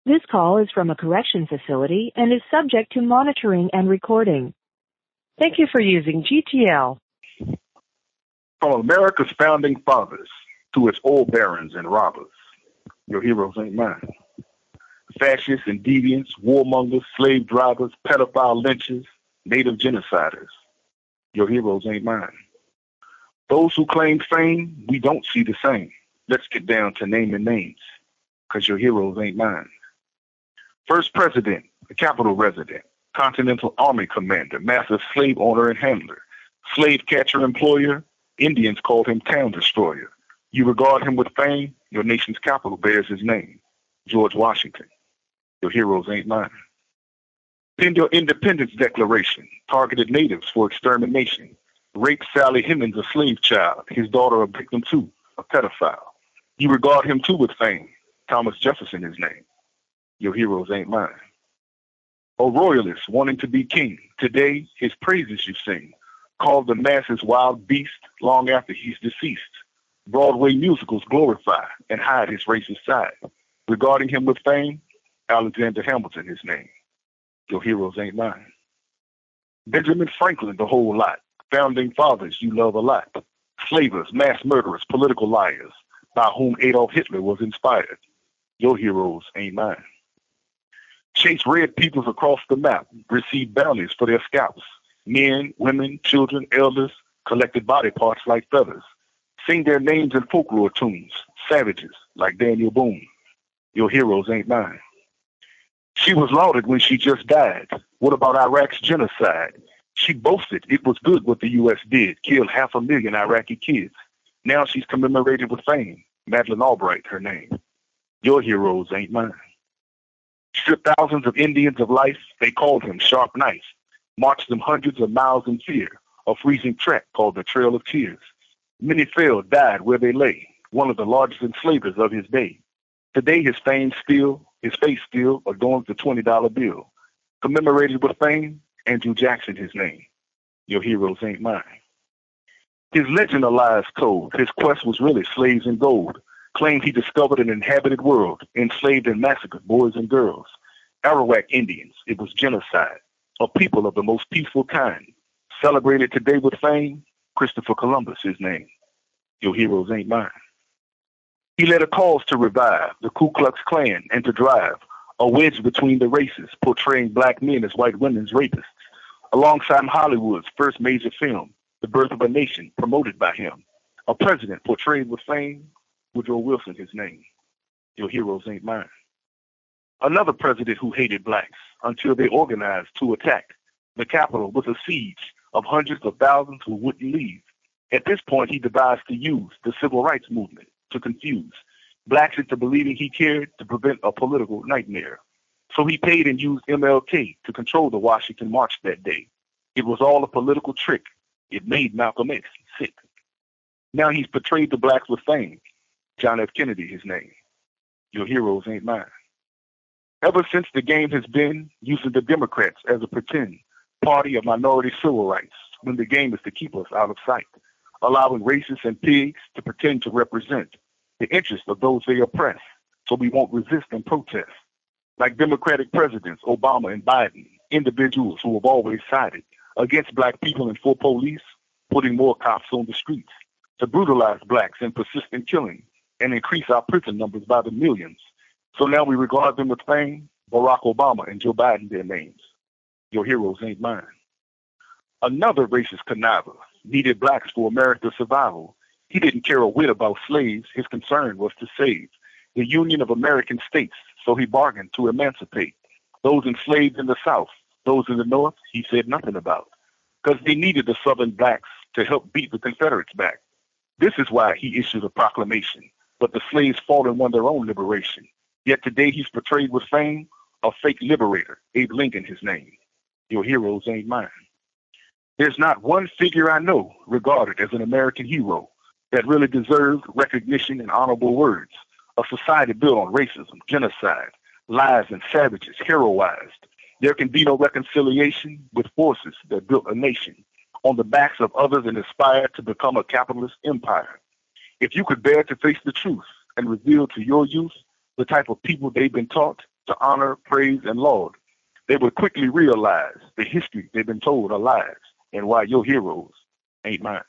This call is from a correction facility and is subject to monitoring and recording. Thank you for using GTL. From America's founding fathers to its oil barons and robbers, your heroes ain't mine. Fascists and deviants, warmongers, slave drivers, pedophile lynchers, native genociders, your heroes ain't mine. Those who claim fame, we don't see the same. Let's get down to naming names, because your heroes ain't mine. First president, a Capitol resident, Continental Army commander, massive slave owner and handler, slave catcher employer, Indians called him town destroyer. You regard him with fame, your nation's capital bears his name, George Washington. Your heroes ain't mine. Penned your independence declaration, targeted natives for extermination, raped Sally Hemings, a slave child, his daughter a victim too, a pedophile. You regard him too with fame, Thomas Jefferson his name. Your heroes ain't mine. A royalist wanting to be king, today his praises you sing, called the masses wild beast long after he's deceased. Broadway musicals glorify and hide his racist side. Regarding him with fame, Alexander Hamilton his name. Your heroes ain't mine. Benjamin Franklin the whole lot, founding fathers you love a lot. Slavers, mass murderers, political liars, by whom Adolf Hitler was inspired. Your heroes ain't mine. Chase red peoples across the map, receive bounties for their scalps. Men, women, children, elders, collected body parts like feathers. Sing their names in folklore tunes, savages like Daniel Boone. Your heroes ain't mine. She was lauded when she just died. What about Iraq's genocide? She boasted it was good what the U.S. did, killed 500,000 Iraqi kids. Now she's commemorated with fame. Madeleine Albright, her name. Your heroes ain't mine. Stripped thousands of Indians of life, they called him Sharp Knife. Marched them hundreds of miles in fear, a freezing trek called the Trail of Tears. Many fell, died where they lay, one of the largest enslavers of his day. Today his face still adorns the $20 bill. Commemorated with fame, Andrew Jackson his name. Your heroes ain't mine. His legend of lies told, his quest was really slaves and gold. Claimed he discovered an inhabited world, enslaved and massacred boys and girls. Arawak Indians, it was genocide, a people of the most peaceful kind. Celebrated today with fame, Christopher Columbus his name. Your heroes ain't mine. He led a cause to revive the Ku Klux Klan and to drive a wedge between the races, portraying black men as white women's rapists. Alongside Hollywood's first major film, The Birth of a Nation, promoted by him. A president portrayed with fame, Woodrow Wilson his name. Your heroes ain't mine. Another president who hated blacks until they organized to attack the Capitol with a siege of hundreds of thousands who wouldn't leave. At this point, he devised to use the civil rights movement to confuse blacks into believing he cared to prevent a political nightmare. So he paid and used MLK to control the Washington March that day. It was all a political trick. It made Malcolm X sick. Now he's portrayed the blacks with fame. John F. Kennedy his name. Your heroes ain't mine. Ever since the game has been using the Democrats as a pretend party of minority civil rights, when the game is to keep us out of sight, allowing racists and pigs to pretend to represent the interests of those they oppress, so we won't resist and protest. Like Democratic presidents, Obama and Biden, individuals who have always sided against black people and for police, putting more cops on the streets to brutalize blacks in persistent killing and increase our prison numbers by the millions. So now we regard them with fame, Barack Obama and Joe Biden their names. Your heroes ain't mine. Another racist conniver needed blacks for America's survival. He didn't care a whit about slaves. His concern was to save the Union of American States, so he bargained to emancipate those enslaved in the South. Those in the North, he said nothing about, because they needed the Southern blacks to help beat the Confederates back. This is why he issued a proclamation. But the slaves fought and won their own liberation. Yet today he's portrayed with fame, a fake liberator, Abe Lincoln his name. Your heroes ain't mine. There's not one figure I know regarded as an American hero that really deserved recognition and honorable words. A society built on racism, genocide, lies, and savages heroized. There can be no reconciliation with forces that built a nation on the backs of others and aspired to become a capitalist empire. If you could bear to face the truth and reveal to your youth the type of people they've been taught, to honor, praise, and laud. They would quickly realize the history they've been told are lies and why your heroes ain't mine.